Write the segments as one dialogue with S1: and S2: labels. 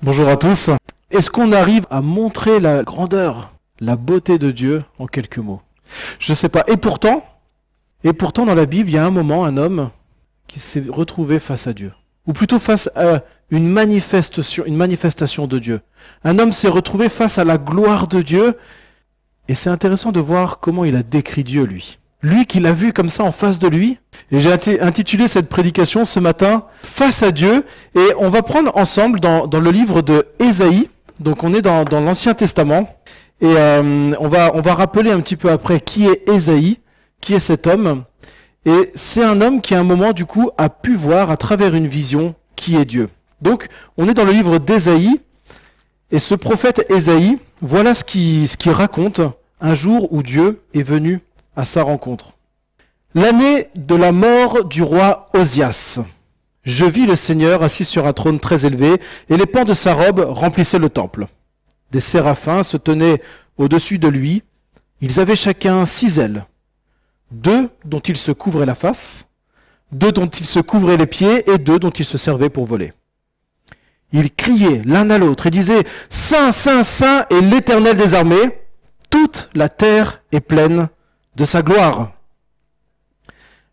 S1: Bonjour à tous. Est-ce qu'on arrive à montrer la grandeur, la beauté de Dieu en quelques mots? Je ne sais pas. Et pourtant, dans la Bible, il y a un moment, un homme qui s'est retrouvé face à Dieu. Ou plutôt face à une manifestation de Dieu. Un homme s'est retrouvé face à la gloire de Dieu. Et c'est intéressant de voir comment il a décrit Dieu, lui. Lui qui l'a vu comme ça en face de lui. Et j'ai intitulé cette prédication ce matin « Face à Dieu ». Et on va prendre ensemble dans le livre de Ésaïe. Donc on est dans l'Ancien Testament. Et on va rappeler un petit peu après qui est Ésaïe, qui est cet homme. Et c'est un homme qui à un moment du coup a pu voir à travers une vision qui est Dieu. Donc on est dans le livre d'Ésaïe. Et ce prophète Ésaïe, voilà ce qu'il raconte un jour où Dieu est venu à sa rencontre. L'année de la mort du roi Osias. Je vis le Seigneur assis sur un trône très élevé, et les pans de sa robe remplissaient le temple. Des séraphins se tenaient au-dessus de lui. Ils avaient chacun 6 ailes. 2 dont ils se couvraient la face, 2 dont ils se couvraient les pieds, et 2 dont ils se servaient pour voler. Ils criaient l'un à l'autre et disaient « Saint, Saint, Saint est l'Éternel des armées, toute la terre est pleine de sa gloire. »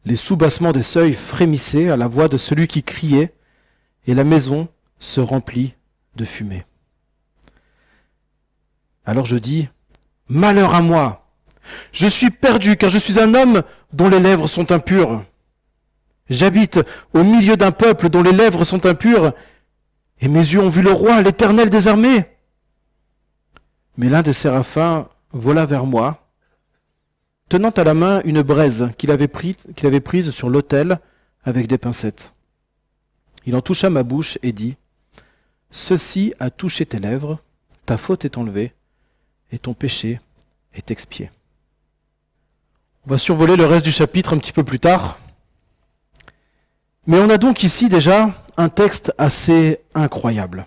S1: Les soubassements des seuils frémissaient à la voix de celui qui criait, et la maison se remplit de fumée. Alors je dis, malheur à moi, je suis perdu, car je suis un homme dont les lèvres sont impures. J'habite au milieu d'un peuple dont les lèvres sont impures, et mes yeux ont vu le roi, l'Éternel des armées. Mais l'un des séraphins vola vers moi, tenant à la main une braise qu'il avait prise sur l'autel avec des pincettes. Il en toucha ma bouche et dit, « Ceci a touché tes lèvres, ta faute est enlevée, et ton péché est expié. » On va survoler le reste du chapitre un petit peu plus tard. Mais on a donc ici déjà un texte assez incroyable,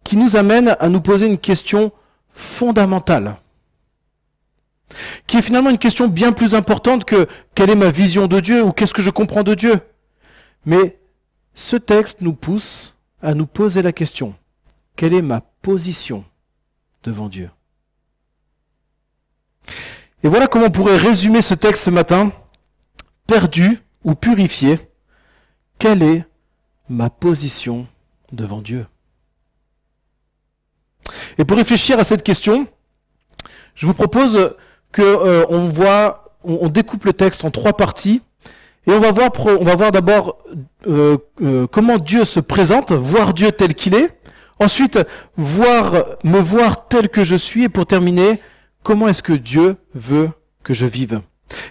S1: qui nous amène à nous poser une question fondamentale, qui est finalement une question bien plus importante que quelle est ma vision de Dieu ou qu'est-ce que je comprends de Dieu. Mais ce texte nous pousse à nous poser la question, quelle est ma position devant Dieu? Et voilà comment on pourrait résumer ce texte ce matin, perdu ou purifié, quelle est ma position devant Dieu? Et pour réfléchir à cette question, je vous propose on découpe le texte en 3 parties, et on va voir d'abord comment Dieu se présente, voir Dieu tel qu'il est, ensuite me voir tel que je suis, et pour terminer, comment est-ce que Dieu veut que je vive.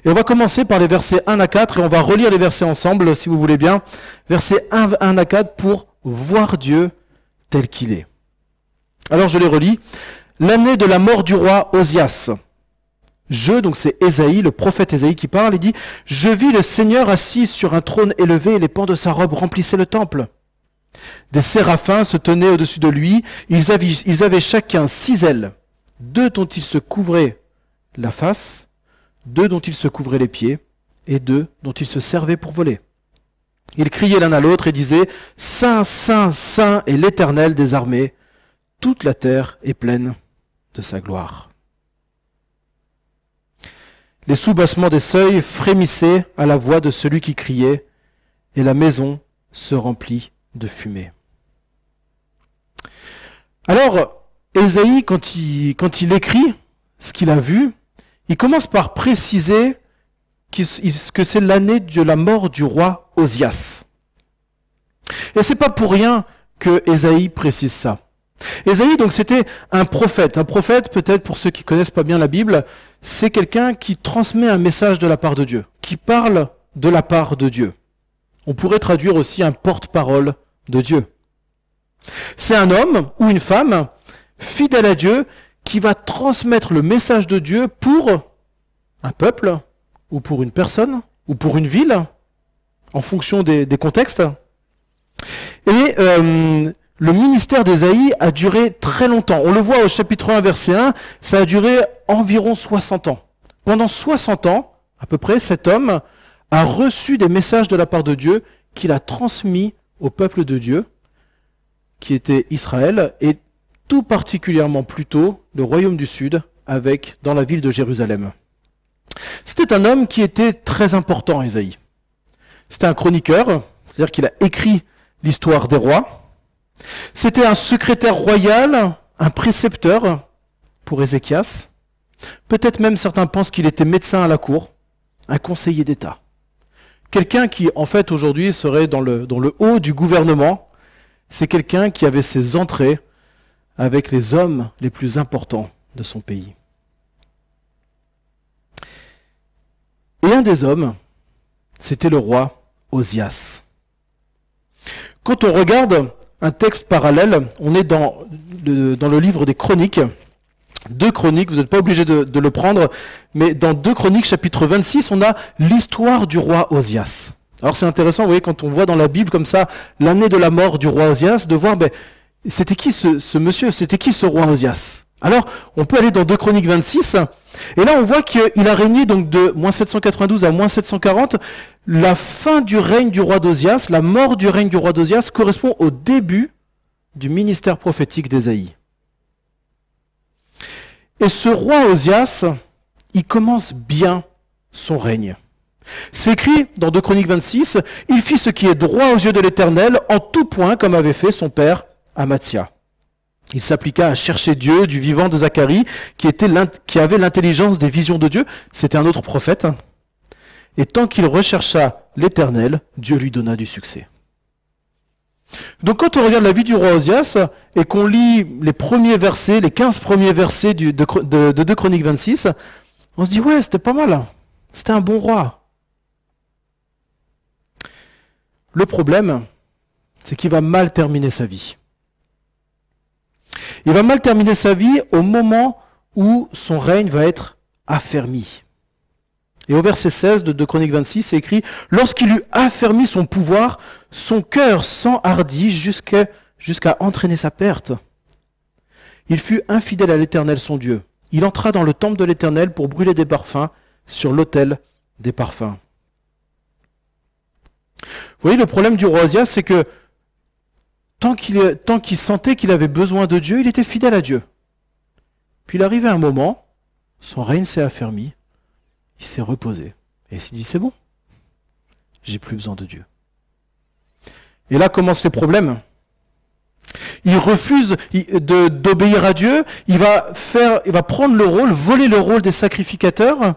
S1: Et on va commencer par les versets 1 à 4, et on va relire les versets ensemble, si vous voulez bien, versets 1 à 4, pour voir Dieu tel qu'il est. Alors je les relis. L'année de la mort du roi Osias. Donc c'est Ésaïe, le prophète Ésaïe qui parle, il dit « Je vis le Seigneur assis sur un trône élevé, et les pans de sa robe remplissaient le temple. Des séraphins se tenaient au-dessus de lui, ils avaient chacun 6 ailes, 2 dont ils se couvraient la face, 2 dont ils se couvraient les pieds, et 2 dont ils se servaient pour voler. Ils criaient l'un à l'autre et disaient « Saint, Saint, Saint est l'Éternel des armées, toute la terre est pleine de sa gloire. » Les soubassements des seuils frémissaient à la voix de celui qui criait, et la maison se remplit de fumée. Alors, Ésaïe, quand il écrit ce qu'il a vu, il commence par préciser que c'est l'année de la mort du roi Osias. Et c'est pas pour rien que Ésaïe précise ça. Ésaïe, donc, c'était un prophète. Un prophète, peut-être pour ceux qui connaissent pas bien la Bible, c'est quelqu'un qui transmet un message de la part de Dieu, qui parle de la part de Dieu. On pourrait traduire aussi un porte-parole de Dieu. C'est un homme ou une femme fidèle à Dieu qui va transmettre le message de Dieu pour un peuple, ou pour une personne, ou pour une ville, en fonction des contextes. Et le ministère d'Ésaïe a duré très longtemps. On le voit au chapitre 1, verset 1, ça a duré environ 60 ans. Pendant 60 ans, à peu près, cet homme a reçu des messages de la part de Dieu qu'il a transmis au peuple de Dieu qui était Israël, et tout particulièrement plutôt le royaume du Sud, dans la ville de Jérusalem. C'était un homme qui était très important, Ésaïe. C'était un chroniqueur, c'est-à-dire qu'il a écrit l'histoire des rois. C'était un secrétaire royal, un précepteur pour Ézéchias. Peut-être même certains pensent qu'il était médecin à la cour, un conseiller d'État. Quelqu'un qui, en fait, aujourd'hui serait dans le haut du gouvernement. C'est quelqu'un qui avait ses entrées avec les hommes les plus importants de son pays. Et un des hommes, c'était le roi Osias. Quand on regarde un texte parallèle, on est dans le livre des Chroniques. 2 Chroniques, vous n'êtes pas obligé de le prendre, mais dans 2 Chroniques, chapitre 26, on a l'histoire du roi Osias. Alors c'est intéressant, vous voyez, quand on voit dans la Bible comme ça, l'année de la mort du roi Osias, de voir, c'était qui ce monsieur, c'était qui ce roi Osias? Alors, on peut aller dans 2 Chroniques 26, et là on voit qu'il a régné donc de moins 792 à moins 740. La fin du règne du roi d'Osias, la mort du règne du roi d'Osias correspond au début du ministère prophétique d'Ésaïe. Et ce roi Osias, il commence bien son règne. C'est écrit dans 2 Chroniques 26, « Il fit ce qui est droit aux yeux de l'Éternel, en tout point comme avait fait son père Amathia. » Il s'appliqua à chercher Dieu du vivant de Zacharie, qui avait l'intelligence des visions de Dieu. C'était un autre prophète. Et tant qu'il rechercha l'Éternel, Dieu lui donna du succès. Donc quand on regarde la vie du roi Osias, et qu'on lit les premiers versets, les 15 premiers versets de 2 Chroniques 26, on se dit, ouais, c'était pas mal. C'était un bon roi. Le problème, c'est qu'il va mal terminer sa vie. Il va mal terminer sa vie au moment où son règne va être affermi. Et au verset 16 de 2 Chroniques 26, c'est écrit « Lorsqu'il eut affermi son pouvoir, son cœur s'enhardit jusqu'à entraîner sa perte. Il fut infidèle à l'Éternel son Dieu. Il entra dans le temple de l'Éternel pour brûler des parfums sur l'autel des parfums. » Vous voyez, le problème du roi Osias, c'est que tant qu'il sentait qu'il avait besoin de Dieu, il était fidèle à Dieu. Puis il arrivait un moment, son règne s'est affermi, il s'est reposé. Et il s'est dit, c'est bon, j'ai plus besoin de Dieu. Et là commencent les problèmes. Il refuse d'obéir à Dieu, il va prendre le rôle, voler le rôle des sacrificateurs.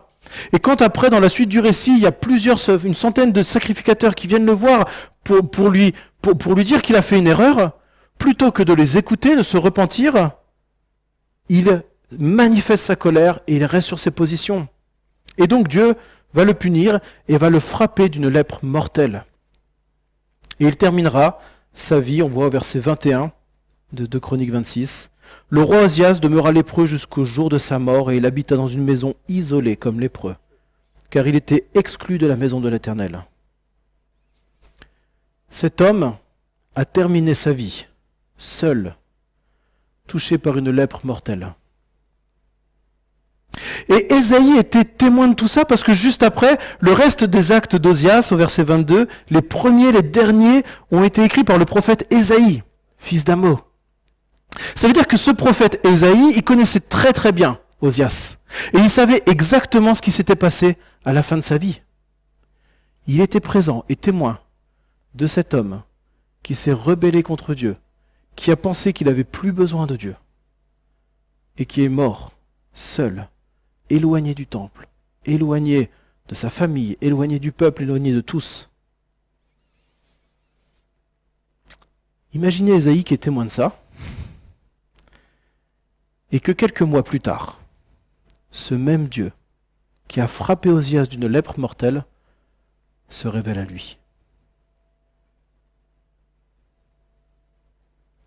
S1: Et quand après, dans la suite du récit, il y a une centaine de sacrificateurs qui viennent le voir pour lui dire qu'il a fait une erreur, plutôt que de les écouter, de se repentir, il manifeste sa colère et il reste sur ses positions. Et donc Dieu va le punir et va le frapper d'une lèpre mortelle. Et il terminera sa vie, on voit au verset 21 de 2 Chroniques 26. Le roi Osias demeura lépreux jusqu'au jour de sa mort et il habita dans une maison isolée comme lépreux, car il était exclu de la maison de l'Éternel. Cet homme a terminé sa vie, seul, touché par une lèpre mortelle. Et Ésaïe était témoin de tout ça parce que juste après, le reste des actes d'Osias, au verset 22, les premiers, les derniers, ont été écrits par le prophète Ésaïe, fils d'Amo. Ça veut dire que ce prophète Ésaïe, il connaissait très très bien Osias. Et il savait exactement ce qui s'était passé à la fin de sa vie. Il était présent et témoin de cet homme qui s'est rebellé contre Dieu, qui a pensé qu'il n'avait plus besoin de Dieu, et qui est mort, seul, éloigné du temple, éloigné de sa famille, éloigné du peuple, éloigné de tous. Imaginez Ésaïe qui est témoin de ça, et que quelques mois plus tard, ce même Dieu qui a frappé Osias d'une lèpre mortelle se révèle à lui.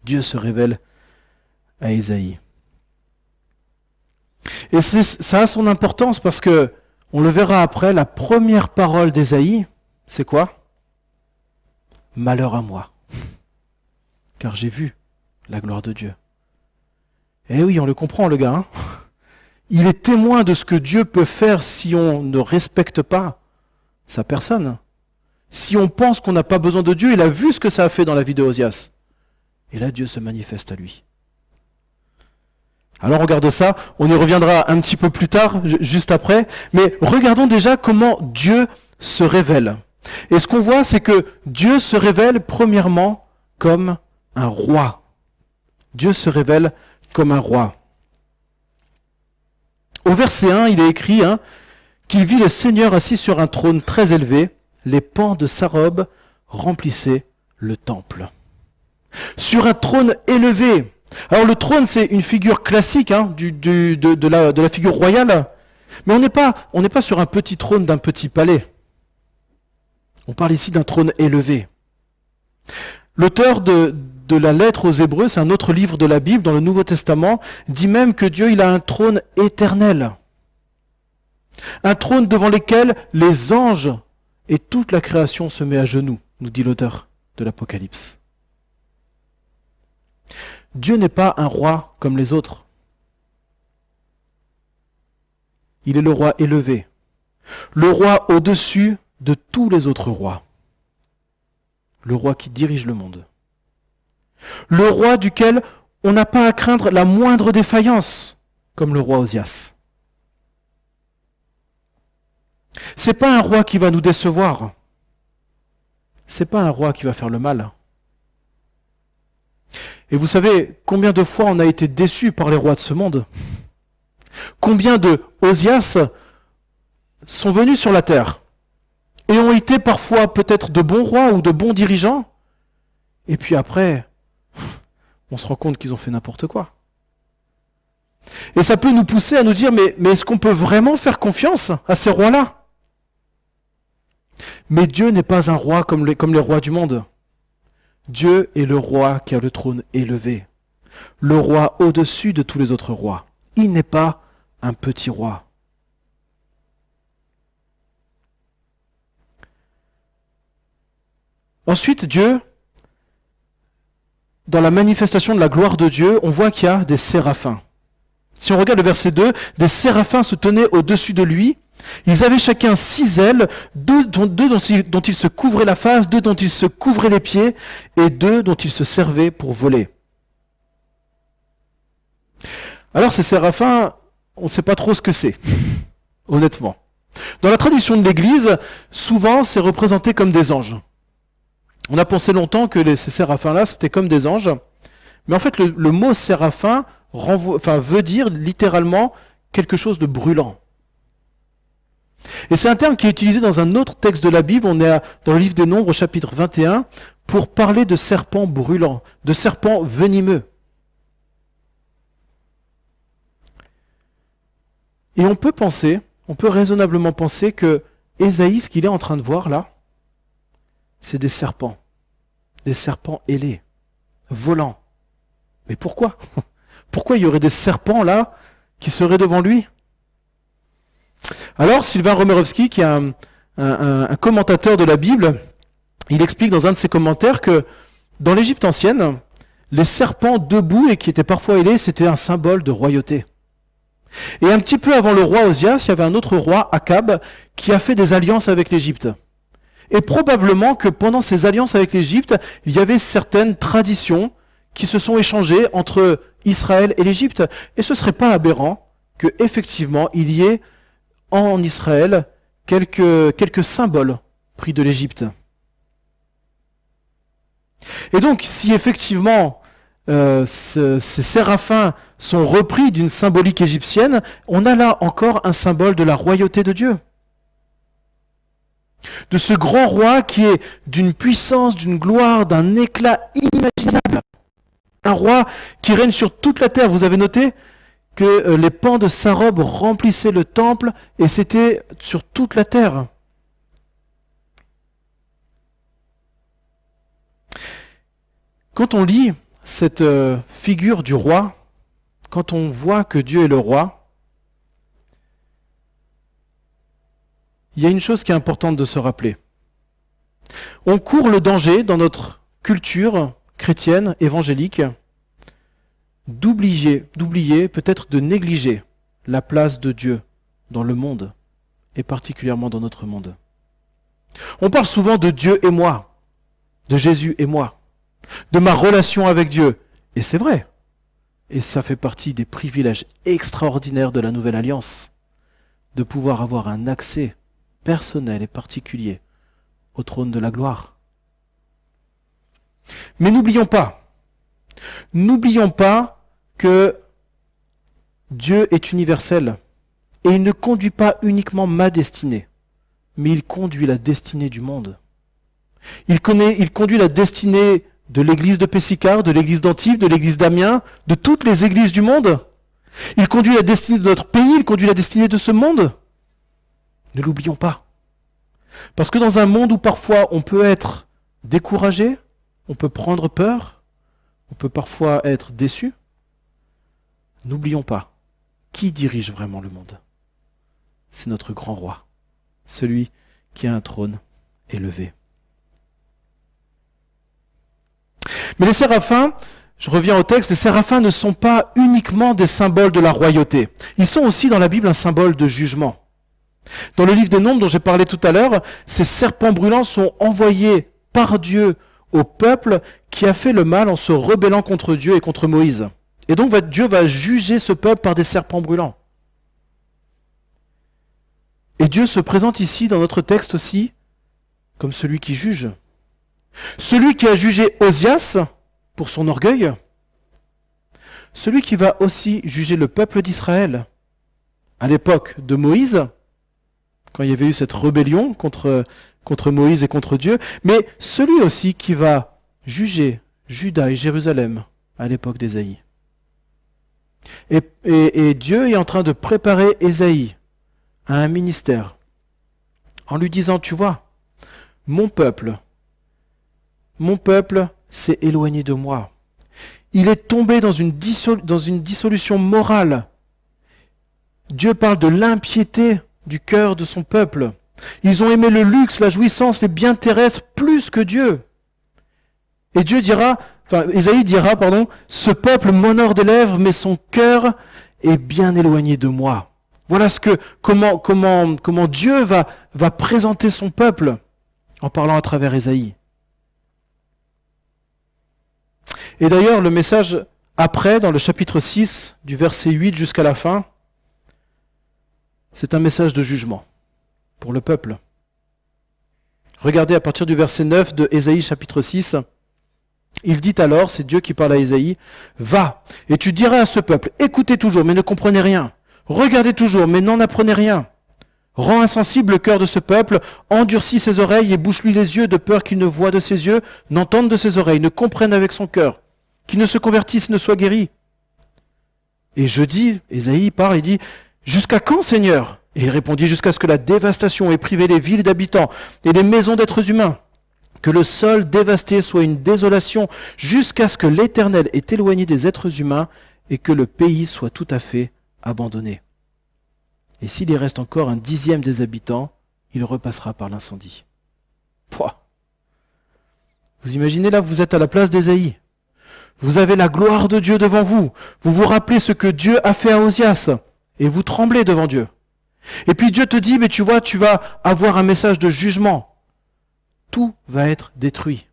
S1: Dieu se révèle à Ésaïe. Et ça a son importance parce que, on le verra après, la première parole d'Ésaïe, c'est quoi? Malheur à moi, car j'ai vu la gloire de Dieu. Eh oui, on le comprend, le gars. Hein, il est témoin de ce que Dieu peut faire si on ne respecte pas sa personne. Si on pense qu'on n'a pas besoin de Dieu, il a vu ce que ça a fait dans la vie de Osias. Et là, Dieu se manifeste à lui. Alors on regarde ça, on y reviendra un petit peu plus tard, juste après, mais regardons déjà comment Dieu se révèle. Et ce qu'on voit, c'est que Dieu se révèle premièrement comme un roi. Dieu se révèle comme un roi. Au verset 1, il est écrit qu'il vit le Seigneur assis sur un trône très élevé, les pans de sa robe remplissaient le temple. Sur un trône élevé. Alors le trône, c'est une figure classique de la figure royale, mais on n'est pas sur un petit trône d'un petit palais. On parle ici d'un trône élevé. L'auteur de la lettre aux Hébreux, c'est un autre livre de la Bible, dans le Nouveau Testament, dit même que Dieu il a un trône éternel. Un trône devant lequel les anges et toute la création se met à genoux, nous dit l'auteur de l'Apocalypse. Dieu n'est pas un roi comme les autres. Il est le roi élevé, le roi au-dessus de tous les autres rois, le roi qui dirige le monde, le roi duquel on n'a pas à craindre la moindre défaillance, comme le roi Osias. C'est pas un roi qui va nous décevoir, c'est pas un roi qui va faire le mal. Et vous savez combien de fois on a été déçus par les rois de ce monde? Combien de Osias sont venus sur la terre et ont été parfois peut-être de bons rois ou de bons dirigeants, et puis après, on se rend compte qu'ils ont fait n'importe quoi. Et ça peut nous pousser à nous dire, mais est-ce qu'on peut vraiment faire confiance à ces rois-là? Mais Dieu n'est pas un roi comme les rois du monde. Dieu est le roi qui a le trône élevé, le roi au-dessus de tous les autres rois. Il n'est pas un petit roi. Ensuite, Dieu, dans la manifestation de la gloire de Dieu, on voit qu'il y a des séraphins. Si on regarde le verset 2, des séraphins se tenaient au-dessus de lui. Ils avaient chacun 6 ailes, deux dont ils se couvraient la face, 2 dont ils se couvraient les pieds, et 2 dont ils se servaient pour voler. Alors ces séraphins, on ne sait pas trop ce que c'est, honnêtement. Dans la tradition de l'Église, souvent c'est représenté comme des anges. On a pensé longtemps que ces séraphins-là, c'était comme des anges, mais en fait le mot séraphin veut dire littéralement quelque chose de brûlant. Et c'est un terme qui est utilisé dans un autre texte de la Bible, on est dans le livre des Nombres, chapitre 21, pour parler de serpents brûlants, de serpents venimeux. Et on peut raisonnablement penser que Ésaïe, ce qu'il est en train de voir là, c'est des serpents ailés, volants. Mais pourquoi? Pourquoi il y aurait des serpents là qui seraient devant lui? Alors, Sylvain Romerovski, qui est un commentateur de la Bible, il explique dans un de ses commentaires que dans l'Égypte ancienne, les serpents debout et qui étaient parfois ailés, c'était un symbole de royauté. Et un petit peu avant le roi Osias, il y avait un autre roi, Akab, qui a fait des alliances avec l'Égypte. Et probablement que pendant ces alliances avec l'Égypte, il y avait certaines traditions qui se sont échangées entre Israël et l'Égypte. Et ce ne serait pas aberrant que effectivement il y ait en Israël quelques symboles pris de l'Égypte. Et donc, si effectivement ces séraphins sont repris d'une symbolique égyptienne, on a là encore un symbole de la royauté de Dieu. De ce grand roi qui est d'une puissance, d'une gloire, d'un éclat inimaginable. Un roi qui règne sur toute la terre. Vous avez noté que les pans de sa robe remplissaient le temple et c'était sur toute la terre. Quand on lit cette figure du roi, quand on voit que Dieu est le roi, il y a une chose qui est importante de se rappeler. On court le danger dans notre culture chrétienne, évangélique, d'oublier, peut-être de négliger la place de Dieu dans le monde, et particulièrement dans notre monde. On parle souvent de Dieu et moi, de Jésus et moi. de ma relation avec Dieu. Et c'est vrai. Et ça fait partie des privilèges extraordinaires de la Nouvelle Alliance, de pouvoir avoir un accès personnel et particulier au trône de la gloire. Mais n'oublions pas que Dieu est universel et il ne conduit pas uniquement ma destinée, mais il conduit la destinée du monde. Il conduit la destinée de l'église de Pessicard, de l'église d'Antibes, de l'église d'Amiens, de toutes les églises du monde. Il conduit la destinée de notre pays, il conduit la destinée de ce monde. Ne l'oublions pas. Parce que dans un monde où parfois on peut être découragé, on peut prendre peur, on peut parfois être déçu, n'oublions pas, qui dirige vraiment le monde? C'est notre grand roi, celui qui a un trône élevé. Mais les séraphins, je reviens au texte, les séraphins ne sont pas uniquement des symboles de la royauté. Ils sont aussi dans la Bible un symbole de jugement. Dans le livre des Nombres dont j'ai parlé tout à l'heure, ces serpents brûlants sont envoyés par Dieu au peuple qui a fait le mal en se rebellant contre Dieu et contre Moïse. Et donc Dieu va juger ce peuple par des serpents brûlants. Et Dieu se présente ici dans notre texte aussi comme celui qui juge. Celui qui a jugé Osias pour son orgueil. Celui qui va aussi juger le peuple d'Israël à l'époque de Moïse, quand il y avait eu cette rébellion contre Moïse et contre Dieu, mais celui aussi qui va juger Juda et Jérusalem à l'époque d'Ésaïe. Et Dieu est en train de préparer Ésaïe à un ministère en lui disant, tu vois, mon peuple s'est éloigné de moi. Il est tombé dans une dissolution morale. Dieu parle de l'impiété du cœur de son peuple. Ils ont aimé le luxe, la jouissance, les biens terrestres plus que Dieu. Et Ésaïe dira, ce peuple m'honore des lèvres, mais son cœur est bien éloigné de moi. Voilà comment Dieu va présenter son peuple en parlant à travers Ésaïe. Et d'ailleurs, le message après, dans le chapitre 6, du verset 8 jusqu'à la fin, c'est un message de jugement pour le peuple. Regardez à partir du verset 9 de Ésaïe chapitre 6, il dit alors, c'est Dieu qui parle à Ésaïe, « Va, et tu diras à ce peuple, écoutez toujours, mais ne comprenez rien. Regardez toujours, mais n'en apprenez rien. Rends insensible le cœur de ce peuple, endurcis ses oreilles et bouche-lui les yeux de peur qu'il ne voie de ses yeux, n'entende de ses oreilles, ne comprenne avec son cœur, qu'il ne se convertisse, ne soit guéri. » Et je dis, Ésaïe parle, il dit, « Jusqu'à quand, Seigneur ?» Et il répondit, « Jusqu'à ce que la dévastation ait privé les villes d'habitants et les maisons d'êtres humains, que le sol dévasté soit une désolation, jusqu'à ce que l'Éternel ait éloigné des êtres humains et que le pays soit tout à fait abandonné. Et s'il y reste encore un dixième des habitants, il repassera par l'incendie. » Pouah. Vous imaginez là, vous êtes à la place d'Ésaïe. Vous avez la gloire de Dieu devant vous. Vous vous rappelez ce que Dieu a fait à Osias. Et vous tremblez devant Dieu. Et puis Dieu te dit, mais tu vois, tu vas avoir un message de jugement. Tout va être détruit.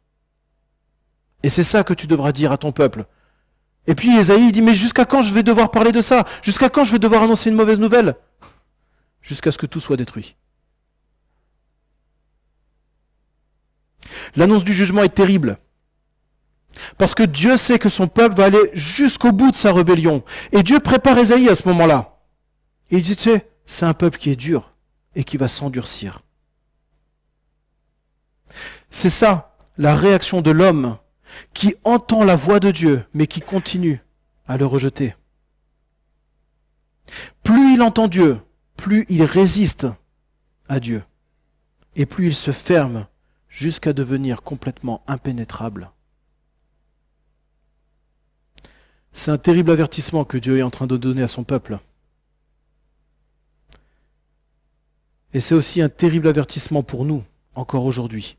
S1: Et c'est ça que tu devras dire à ton peuple. Et puis Ésaïe dit, mais jusqu'à quand je vais devoir parler de ça? Jusqu'à quand je vais devoir annoncer une mauvaise nouvelle? Jusqu'à ce que tout soit détruit. L'annonce du jugement est terrible. Parce que Dieu sait que son peuple va aller jusqu'au bout de sa rébellion. Et Dieu prépare Ésaïe à ce moment-là. Et il dit, tu sais, c'est un peuple qui est dur et qui va s'endurcir. C'est ça, la réaction de l'homme qui entend la voix de Dieu, mais qui continue à le rejeter. Plus il entend Dieu, plus il résiste à Dieu. Et plus il se ferme jusqu'à devenir complètement impénétrable. C'est un terrible avertissement que Dieu est en train de donner à son peuple. Et c'est aussi un terrible avertissement pour nous, encore aujourd'hui.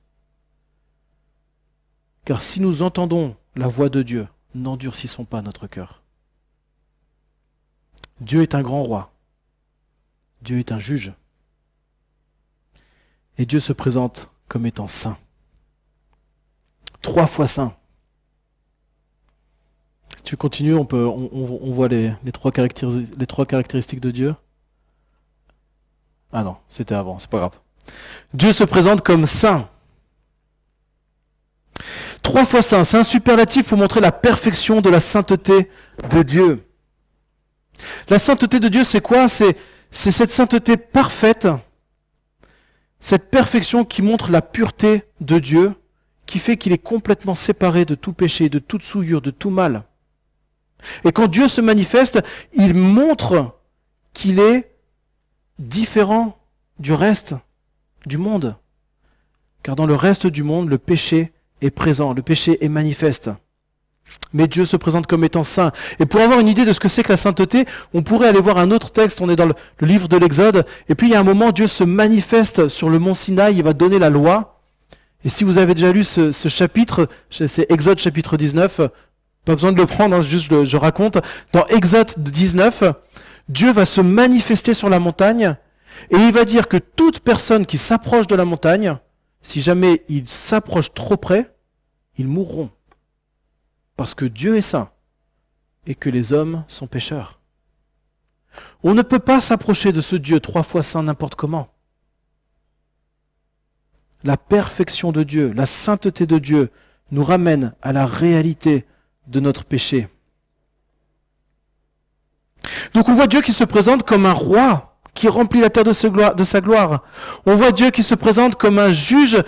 S1: Car si nous entendons la voix de Dieu, n'endurcissons pas notre cœur. Dieu est un grand roi. Dieu est un juge. Et Dieu se présente comme étant saint. 3 fois saint. tu continues, on voit les trois caractéristiques de Dieu. Ah non, c'était avant, c'est pas grave. Dieu se présente comme saint. 3 fois saint, c'est un superlatif pour montrer la perfection de la sainteté de Dieu. La sainteté de Dieu, c'est quoi? C'est cette sainteté parfaite, cette perfection qui montre la pureté de Dieu, qui fait qu'il est complètement séparé de tout péché, de toute souillure, de tout mal. Et quand Dieu se manifeste, il montre qu'il est différent du reste du monde. Car dans le reste du monde, le péché est présent, le péché est manifeste. Mais Dieu se présente comme étant saint. Et pour avoir une idée de ce que c'est que la sainteté, on pourrait aller voir un autre texte, on est dans le livre de l'Exode, et puis il y a un moment, Dieu se manifeste sur le mont Sinaï, il va donner la loi. Et si vous avez déjà lu ce chapitre, c'est Exode chapitre 19, pas besoin de le prendre, hein, juste je raconte. Dans Exode 19, Dieu va se manifester sur la montagne, et il va dire que toute personne qui s'approche de la montagne, si jamais ils s'approchent trop près, ils mourront. Parce que Dieu est saint et que les hommes sont pécheurs. On ne peut pas s'approcher de ce Dieu 3 fois saint n'importe comment. La perfection de Dieu, la sainteté de Dieu nous ramène à la réalité de notre péché. Donc on voit Dieu qui se présente comme un roi qui remplit la terre de sa gloire. On voit Dieu qui se présente comme un juge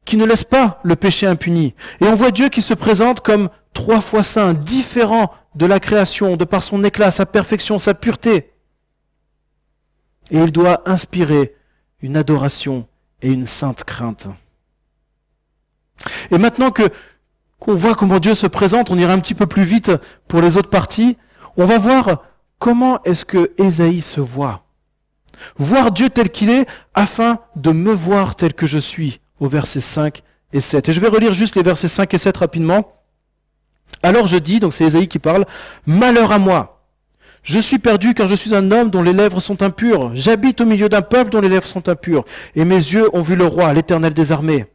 S1: qui ne laisse pas le péché impuni. Et on voit Dieu qui se présente comme 3 fois saint, différent de la création, de par son éclat, sa perfection, sa pureté. Et il doit inspirer une adoration et une sainte crainte. Et maintenant qu'on voit comment Dieu se présente, on ira un petit peu plus vite pour les autres parties, on va voir comment est-ce que Ésaïe se voit. Voir Dieu tel qu'il est, afin de me voir tel que je suis, au versets 5 et 7. Et je vais relire juste les versets 5 et 7 rapidement. Alors je dis, donc c'est Ésaïe qui parle, « Malheur à moi! Je suis perdu car je suis un homme dont les lèvres sont impures. J'habite au milieu d'un peuple dont les lèvres sont impures. Et mes yeux ont vu le roi, l'Éternel des armées. »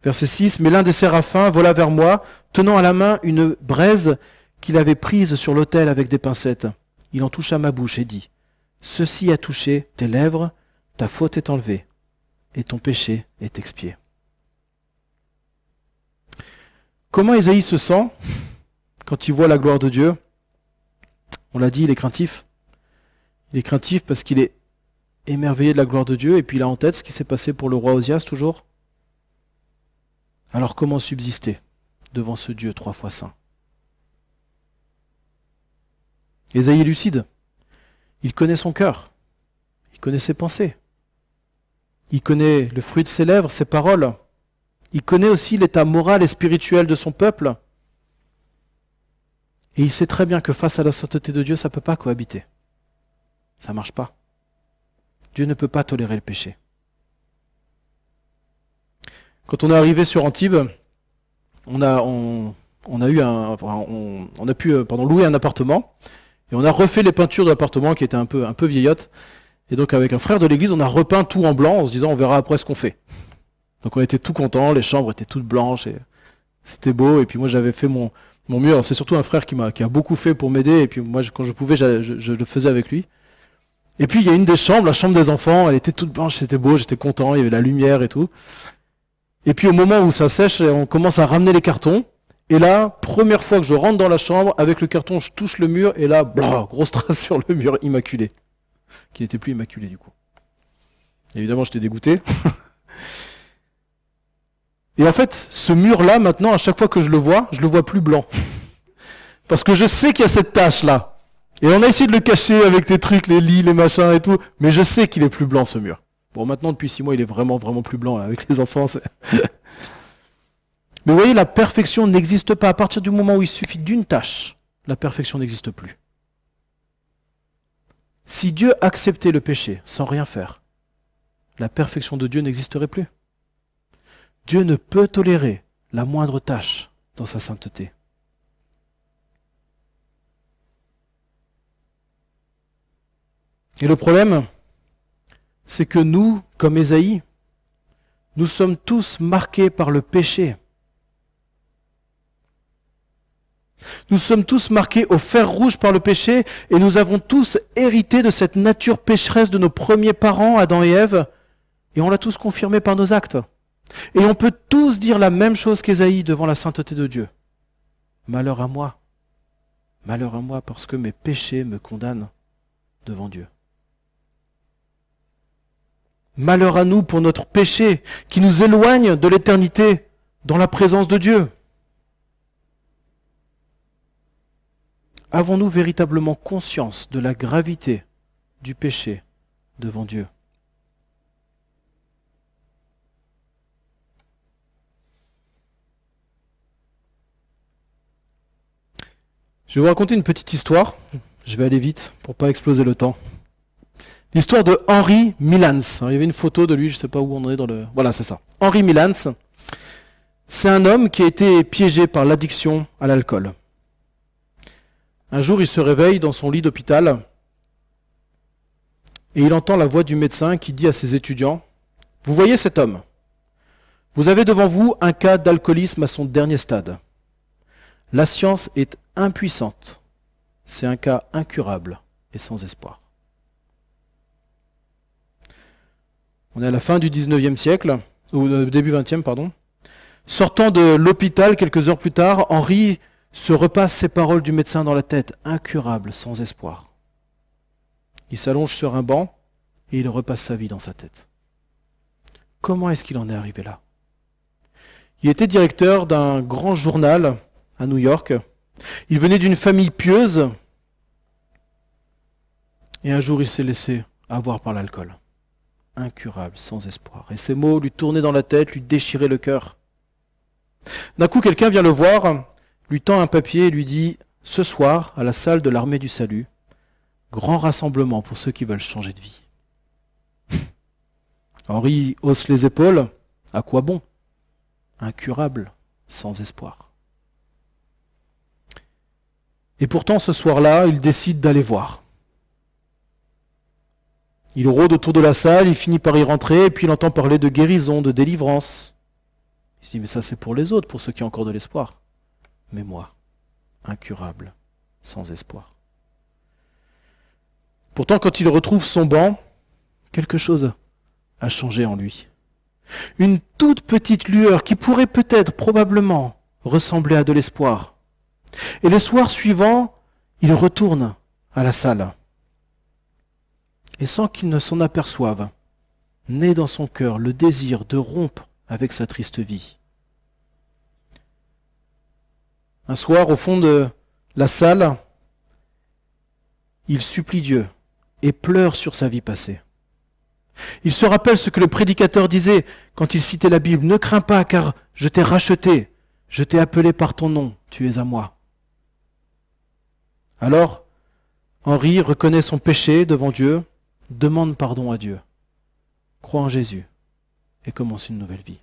S1: Verset 6, « Mais l'un des séraphins vola vers moi, tenant à la main une braise qu'il avait prise sur l'autel avec des pincettes. Il en toucha ma bouche et dit, « Ceci a touché tes lèvres, ta faute est enlevée, et ton péché est expié. » Comment Ésaïe se sent quand il voit la gloire de Dieu? On l'a dit, il est craintif. Il est craintif parce qu'il est émerveillé de la gloire de Dieu, et puis il a en tête ce qui s'est passé pour le roi Osias toujours. Alors comment subsister devant ce Dieu 3 fois saint? Ésaïe est lucide. Il connaît son cœur. Il connaît ses pensées. Il connaît le fruit de ses lèvres, ses paroles. Il connaît aussi l'état moral et spirituel de son peuple. Et il sait très bien que face à la sainteté de Dieu, ça ne peut pas cohabiter. Ça ne marche pas. Dieu ne peut pas tolérer le péché. Quand on est arrivé sur Antibes, on a pu louer un appartement, et on a refait les peintures de l'appartement qui étaient un peu vieillottes. Et donc avec un frère de l'église, on a repeint tout en blanc en se disant on verra après ce qu'on fait. Donc on était tout contents, les chambres étaient toutes blanches, et c'était beau. Et puis moi j'avais fait mon mur. C'est surtout un frère qui a beaucoup fait pour m'aider, et puis moi quand je pouvais, je le faisais avec lui. Et puis il y a une des chambres, la chambre des enfants, elle était toute blanche, c'était beau, j'étais content, il y avait la lumière et tout. Et puis au moment où ça sèche, on commence à ramener les cartons. Et là, première fois que je rentre dans la chambre, avec le carton, je touche le mur, et là, grosse trace sur le mur immaculé. Qui n'était plus immaculé du coup. Évidemment, j'étais dégoûté. Et en fait, ce mur-là, maintenant, à chaque fois que je le vois plus blanc. Parce que je sais qu'il y a cette tache-là. Et on a essayé de le cacher avec des trucs, les lits, les machins et tout, mais je sais qu'il est plus blanc, ce mur. Bon, maintenant, depuis 6 mois, il est vraiment, vraiment plus blanc, là, avec les enfants. Mais vous voyez, la perfection n'existe pas. À partir du moment où il suffit d'une tâche, la perfection n'existe plus. Si Dieu acceptait le péché sans rien faire, la perfection de Dieu n'existerait plus. Dieu ne peut tolérer la moindre tâche dans sa sainteté. Et le problème, c'est que nous, comme Ésaïe, nous sommes tous marqués par le péché. Nous sommes tous marqués au fer rouge par le péché et nous avons tous hérité de cette nature pécheresse de nos premiers parents, Adam et Ève, et on l'a tous confirmé par nos actes. Et on peut tous dire la même chose qu'Ésaïe devant la sainteté de Dieu. Malheur à moi parce que mes péchés me condamnent devant Dieu. Malheur à nous pour notre péché qui nous éloigne de l'éternité dans la présence de Dieu. Avons-nous véritablement conscience de la gravité du péché devant Dieu? Je vais vous raconter une petite histoire. Je vais aller vite pour ne pas exploser le temps. L'histoire de Henri Milans. Alors, il y avait une photo de lui, je ne sais pas où on est dans le... Voilà, c'est ça. Henri Milans, c'est un homme qui a été piégé par l'addiction à l'alcool. Un jour, il se réveille dans son lit d'hôpital et il entend la voix du médecin qui dit à ses étudiants, « Vous voyez cet homme? Vous avez devant vous un cas d'alcoolisme à son dernier stade. La science est impuissante. C'est un cas incurable et sans espoir. » On est à la fin du 19e siècle, ou début 20e, pardon. Sortant de l'hôpital quelques heures plus tard, Henri se repasse ces paroles du médecin dans la tête, incurable, sans espoir. Il s'allonge sur un banc et il repasse sa vie dans sa tête. Comment est-ce qu'il en est arrivé là? Il était directeur d'un grand journal à New York. Il venait d'une famille pieuse et un jour il s'est laissé avoir par l'alcool. Incurable, sans espoir. Et ces mots lui tournaient dans la tête, lui déchiraient le cœur. D'un coup, quelqu'un vient le voir, lui tend un papier et lui dit « Ce soir, à la salle de l'Armée du Salut, grand rassemblement pour ceux qui veulent changer de vie. » Henri hausse les épaules. À quoi bon? Incurable, sans espoir. Et pourtant, ce soir-là, il décide d'aller voir. Il rôde autour de la salle, il finit par y rentrer, et puis il entend parler de guérison, de délivrance. Il se dit, mais ça c'est pour les autres, pour ceux qui ont encore de l'espoir. Mais moi, incurable, sans espoir. Pourtant, quand il retrouve son banc, quelque chose a changé en lui. Une toute petite lueur qui pourrait peut-être, probablement, ressembler à de l'espoir. Et le soir suivant, il retourne à la salle. Et sans qu'il ne s'en aperçoive, naît dans son cœur le désir de rompre avec sa triste vie. Un soir, au fond de la salle, il supplie Dieu et pleure sur sa vie passée. Il se rappelle ce que le prédicateur disait quand il citait la Bible. « Ne crains pas, car je t'ai racheté, je t'ai appelé par ton nom, tu es à moi. » Alors, Henri reconnaît son péché devant Dieu, demande pardon à Dieu, croit en Jésus et commence une nouvelle vie.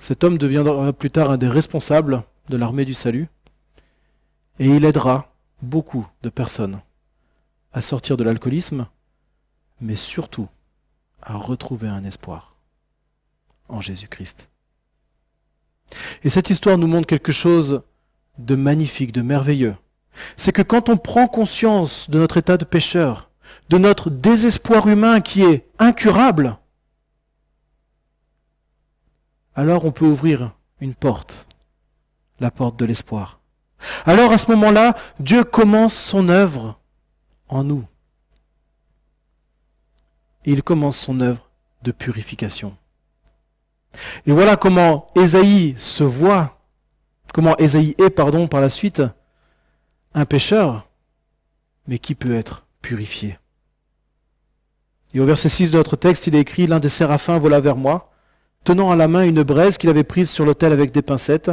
S1: Cet homme deviendra plus tard un des responsables de l'Armée du Salut et il aidera beaucoup de personnes à sortir de l'alcoolisme, mais surtout à retrouver un espoir en Jésus-Christ. Et cette histoire nous montre quelque chose de magnifique, de merveilleux. C'est que quand on prend conscience de notre état de pécheur, de notre désespoir humain qui est incurable, alors on peut ouvrir une porte, la porte de l'espoir. Alors à ce moment-là, Dieu commence son œuvre en nous. Et il commence son œuvre de purification. Et voilà comment Ésaïe se voit, comment Ésaïe est, par la suite, un pécheur, mais qui peut être purifié. Et au verset 6 de notre texte, il est écrit « L'un des séraphins vola vers moi, tenant à la main une braise qu'il avait prise sur l'autel avec des pincettes.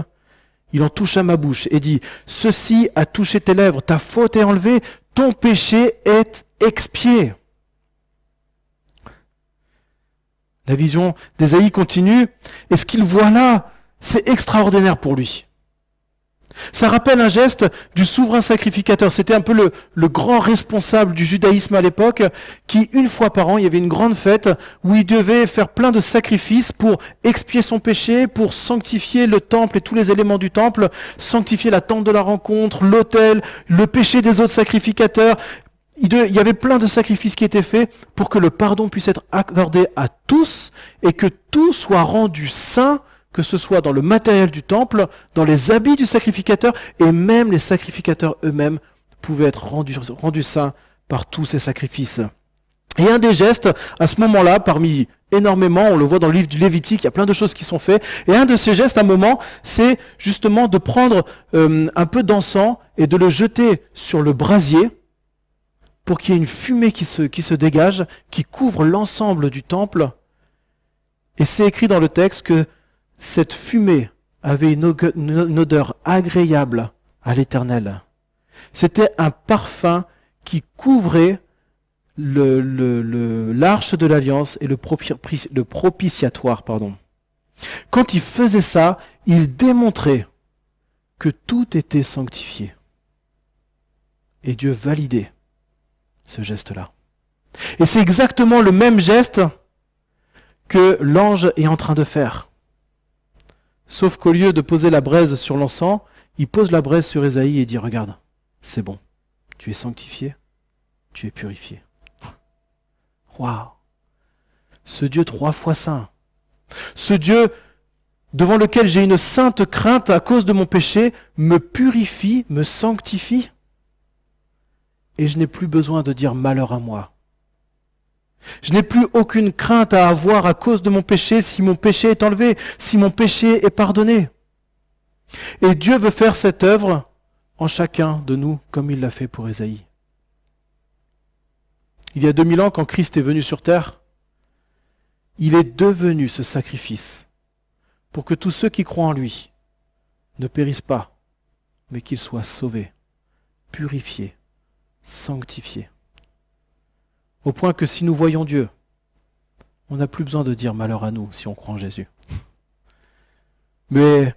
S1: Il en toucha ma bouche et dit « Ceci a touché tes lèvres, ta faute est enlevée, ton péché est expié. » La vision d'Ésaïe continue, et ce qu'il voit là, c'est extraordinaire pour lui. Ça rappelle un geste du souverain sacrificateur. C'était un peu le grand responsable du judaïsme à l'époque, qui, une fois par an, il y avait une grande fête où il devait faire plein de sacrifices pour expier son péché, pour sanctifier le temple et tous les éléments du temple, sanctifier la tente de la rencontre, l'autel, le péché des autres sacrificateurs. Il y avait plein de sacrifices qui étaient faits pour que le pardon puisse être accordé à tous et que tout soit rendu saint, que ce soit dans le matériel du temple, dans les habits du sacrificateur, et même les sacrificateurs eux-mêmes pouvaient être rendus saints par tous ces sacrifices. Et un des gestes, à ce moment-là, parmi énormément, on le voit dans le livre du Lévitique, il y a plein de choses qui sont faites, et un de ces gestes, à un moment, c'est justement de prendre un peu d'encens et de le jeter sur le brasier, pour qu'il y ait une fumée qui se dégage, qui couvre l'ensemble du temple. Et c'est écrit dans le texte que cette fumée avait une odeur agréable à l'Éternel. C'était un parfum qui couvrait l'arche de l'Alliance et le propitiatoire. Quand il faisait ça, il démontrait que tout était sanctifié. Et Dieu validait ce geste-là. Et c'est exactement le même geste que l'ange est en train de faire. Sauf qu'au lieu de poser la braise sur l'encens, il pose la braise sur Ésaïe et dit « Regarde, c'est bon, tu es sanctifié, tu es purifié. » Waouh! Ce Dieu 3 fois saint, ce Dieu devant lequel j'ai une sainte crainte à cause de mon péché, me purifie, me sanctifie, et je n'ai plus besoin de dire « malheur à moi ». Je n'ai plus aucune crainte à avoir à cause de mon péché si mon péché est enlevé, si mon péché est pardonné. Et Dieu veut faire cette œuvre en chacun de nous comme il l'a fait pour Ésaïe. Il y a 2000 ans, quand Christ est venu sur terre, il est devenu ce sacrifice pour que tous ceux qui croient en lui ne périssent pas, mais qu'ils soient sauvés, purifiés, sanctifiés. Au point que si nous voyons Dieu, on n'a plus besoin de dire malheur à nous si on croit en Jésus. Mais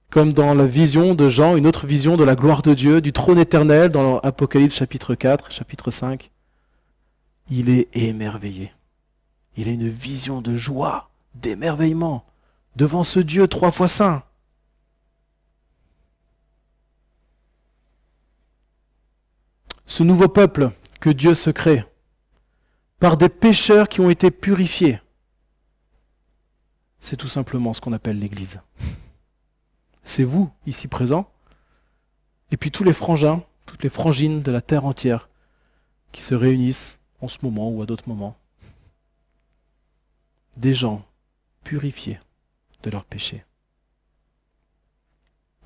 S1: comme dans la vision de Jean, une autre vision de la gloire de Dieu, du trône éternel, dans Apocalypse chapitre 4, chapitre 5, il est émerveillé. Il a une vision de joie, d'émerveillement, devant ce Dieu 3 fois saint. Ce nouveau peuple que Dieu se crée, par des pécheurs qui ont été purifiés. C'est tout simplement ce qu'on appelle l'Église. C'est vous, ici présents, et puis tous les frangins, toutes les frangines de la terre entière qui se réunissent en ce moment ou à d'autres moments. Des gens purifiés de leurs péchés.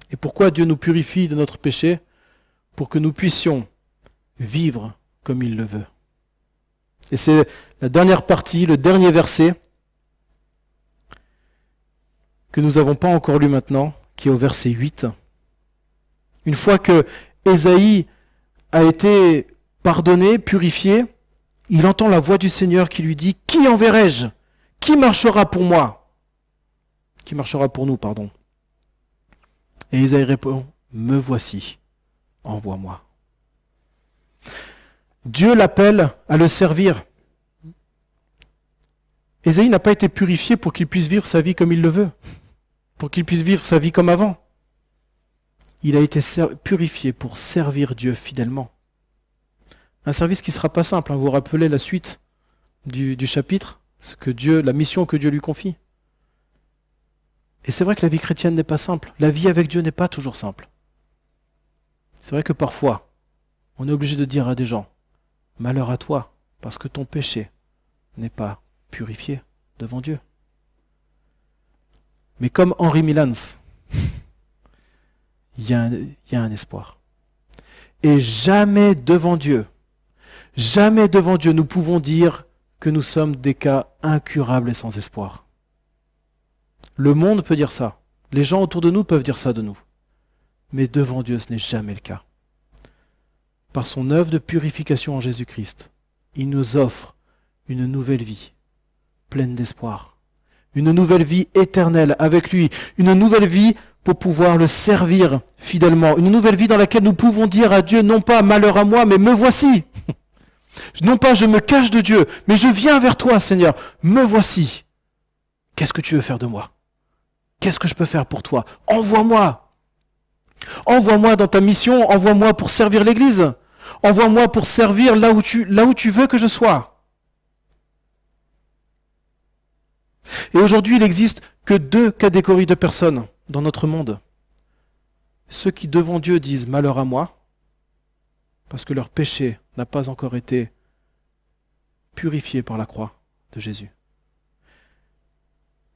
S1: Et pourquoi Dieu nous purifie de notre péché? Pour que nous puissions vivre comme il le veut. Et c'est la dernière partie, le dernier verset que nous n'avons pas encore lu maintenant, qui est au verset 8. Une fois que Ésaïe a été pardonné, purifié, il entend la voix du Seigneur qui lui dit « Qui enverrai-je? Qui marchera pour moi ?» Qui marchera pour nous, pardon. Et Ésaïe répond « Me voici, envoie-moi. » Dieu l'appelle à le servir. Ésaïe n'a pas été purifié pour qu'il puisse vivre sa vie comme il le veut, pour qu'il puisse vivre sa vie comme avant. Il a été purifié pour servir Dieu fidèlement. Un service qui ne sera pas simple. Vous vous rappelez la suite du chapitre, la mission que Dieu lui confie. Et c'est vrai que la vie chrétienne n'est pas simple. La vie avec Dieu n'est pas toujours simple. C'est vrai que parfois, on est obligé de dire à des gens, malheur à toi, parce que ton péché n'est pas purifié devant Dieu. Mais comme Henri Milans, il y a un espoir. Et jamais devant Dieu, nous pouvons dire que nous sommes des cas incurables et sans espoir. Le monde peut dire ça. Les gens autour de nous peuvent dire ça de nous. Mais devant Dieu, ce n'est jamais le cas. Par son œuvre de purification en Jésus-Christ, il nous offre une nouvelle vie, pleine d'espoir. Une nouvelle vie éternelle avec lui. Une nouvelle vie pour pouvoir le servir fidèlement. Une nouvelle vie dans laquelle nous pouvons dire à Dieu, non pas malheur à moi, mais me voici. Non pas je me cache de Dieu, mais je viens vers toi, Seigneur. Me voici. Qu'est-ce que tu veux faire de moi? Qu'est-ce que je peux faire pour toi? Envoie-moi. Envoie-moi dans ta mission, envoie-moi pour servir l'Église. Envoie-moi pour servir là où tu veux que je sois. Et aujourd'hui, il n'existe que 2 catégories de personnes dans notre monde. Ceux qui devant Dieu disent malheur à moi, parce que leur péché n'a pas encore été purifié par la croix de Jésus.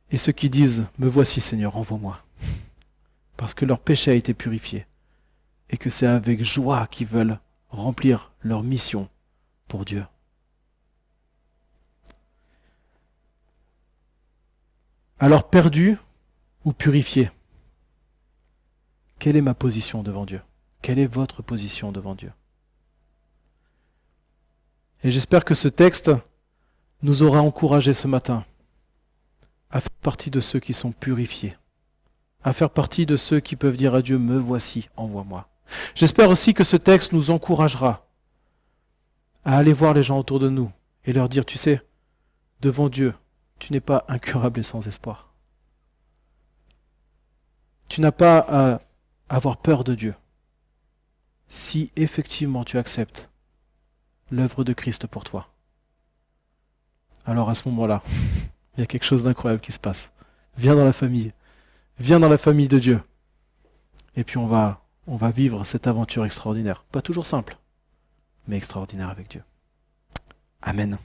S1: Et ceux qui disent me voici Seigneur, envoie-moi, parce que leur péché a été purifié, et que c'est avec joie qu'ils veulent remplir leur mission pour Dieu. Alors perdu ou purifié? Quelle est ma position devant Dieu? Quelle est votre position devant Dieu? Et j'espère que ce texte nous aura encouragés ce matin à faire partie de ceux qui sont purifiés, à faire partie de ceux qui peuvent dire à Dieu, me voici, envoie-moi. J'espère aussi que ce texte nous encouragera à aller voir les gens autour de nous et leur dire, tu sais, devant Dieu, tu n'es pas incurable et sans espoir. Tu n'as pas à avoir peur de Dieu. Si effectivement tu acceptes l'œuvre de Christ pour toi, alors à ce moment-là, il y a quelque chose d'incroyable qui se passe. Viens dans la famille. Viens dans la famille de Dieu. Et puis on va vivre cette aventure extraordinaire. Pas toujours simple, mais extraordinaire avec Dieu. Amen.